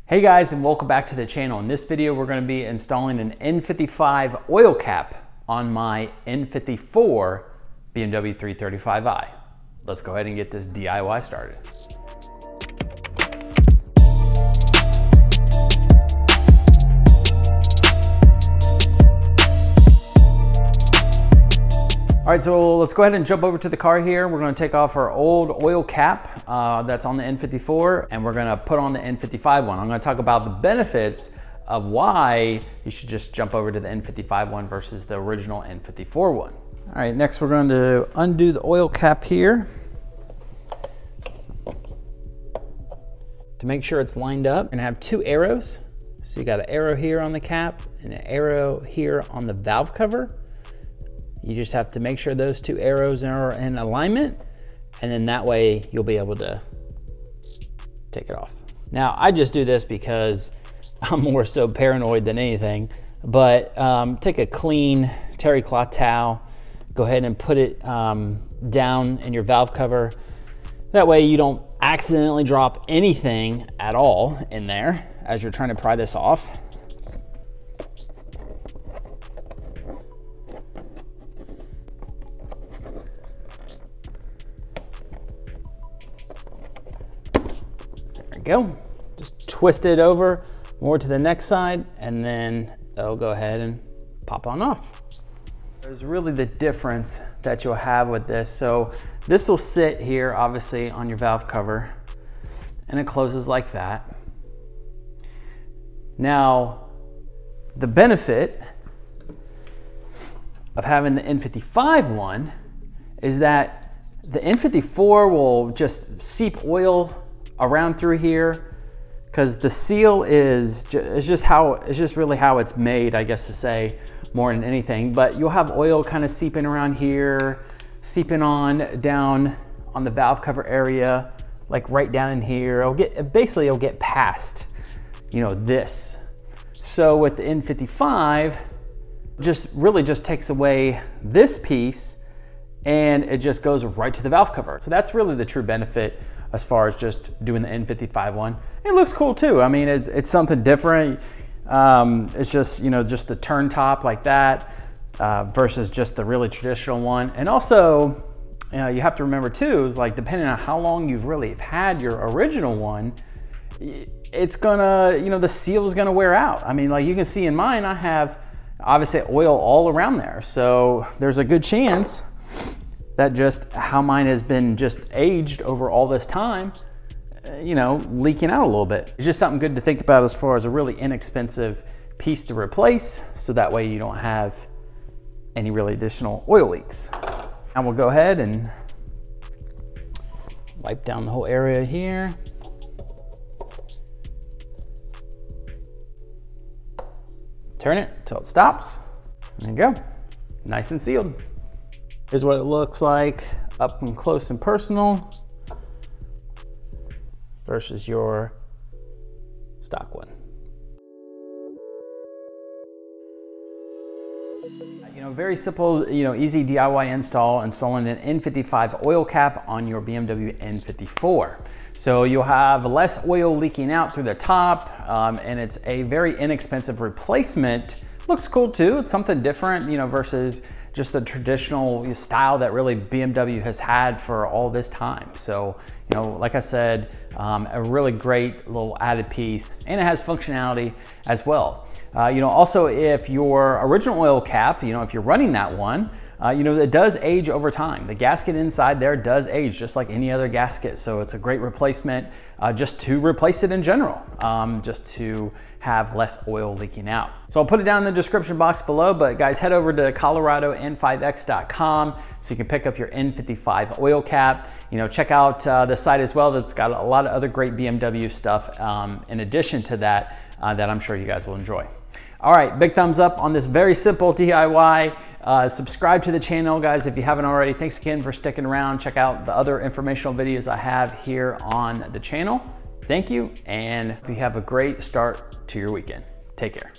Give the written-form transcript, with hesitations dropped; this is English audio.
Hey guys, and welcome back to the channel. In this video, we're going to be installing an N55 oil cap on my N54 BMW 335i. Let's go ahead and get this DIY started. All right, so let's go ahead and jump over to the car here. We're gonna take off our old oil cap that's on the N54, and we're gonna put on the N55 one. I'm gonna talk about the benefits of why you should just jump over to the N55 one versus the original N54 one. All right, next we're going to undo the oil cap here to make sure it's lined up, and have two arrows. So you got an arrow here on the cap and an arrow here on the valve cover. You just have to make sure those two arrows are in alignment, and then that way you'll be able to take it off. Now, I just do this because I'm more so paranoid than anything, but take a clean terry cloth towel, go ahead and put it down in your valve cover. That way you don't accidentally drop anything at all in there as you're trying to pry this off. Go. Just twist it over more to the next side, and then it'll go ahead and pop on off. There's really the difference that you'll have with this. So this will sit here obviously on your valve cover, and it closes like that. Now, the benefit of having the N55 one is that the N54 will just seep oil around through here, because the seal is just really how it's made, I guess, to say, more than anything. But you'll have oil kind of seeping around here, seeping on down on the valve cover area, like right down in here. It'll get past, you know, this. So with the N55, really just takes away this piece, and it just goes right to the valve cover. So that's really the true benefit as far as just doing the N55 one. It looks cool too. I mean, it's something different. It's just, you know, just the turn top like that versus just the really traditional one. And also, you have to remember too, is like, depending on how long you've really had your original one, it's gonna, you know, the seal is gonna wear out. I mean, like you can see in mine, I have obviously oil all around there. So there's a good chance that just how mine has been just aged over all this time, you know, leaking out a little bit. It's just something good to think about as far as a really inexpensive piece to replace, so that way you don't have any really additional oil leaks. And we'll go ahead and wipe down the whole area here. Turn it till it stops. There you go, nice and sealed. Here's what it looks like up and close and personal versus your stock one. You know, very simple, you know, easy DIY install, installing an N55 oil cap on your BMW N54. So you'll have less oil leaking out through the top, and it's a very inexpensive replacement. Looks cool too. It's something different, you know, versus just the traditional style that really BMW has had for all this time. So, you know, like I said, a really great little added piece, and it has functionality as well. You know, also if your original oil cap, you know, if you're running that one, you know, it does age over time. The gasket inside there does age just like any other gasket. So it's a great replacement just to replace it in general, just to have less oil leaking out. So I'll put it down in the description box below, but guys, head over to coloradon5x.com so you can pick up your N55 oil cap. You know, check out the site as well. That's got a lot of other great BMW stuff in addition to that, that I'm sure you guys will enjoy. All right, big thumbs up on this very simple DIY. Subscribe to the channel, guys, if you haven't already. Thanks again for sticking around. Check out the other informational videos I have here on the channel. Thank you, and you have a great start to your weekend. Take care.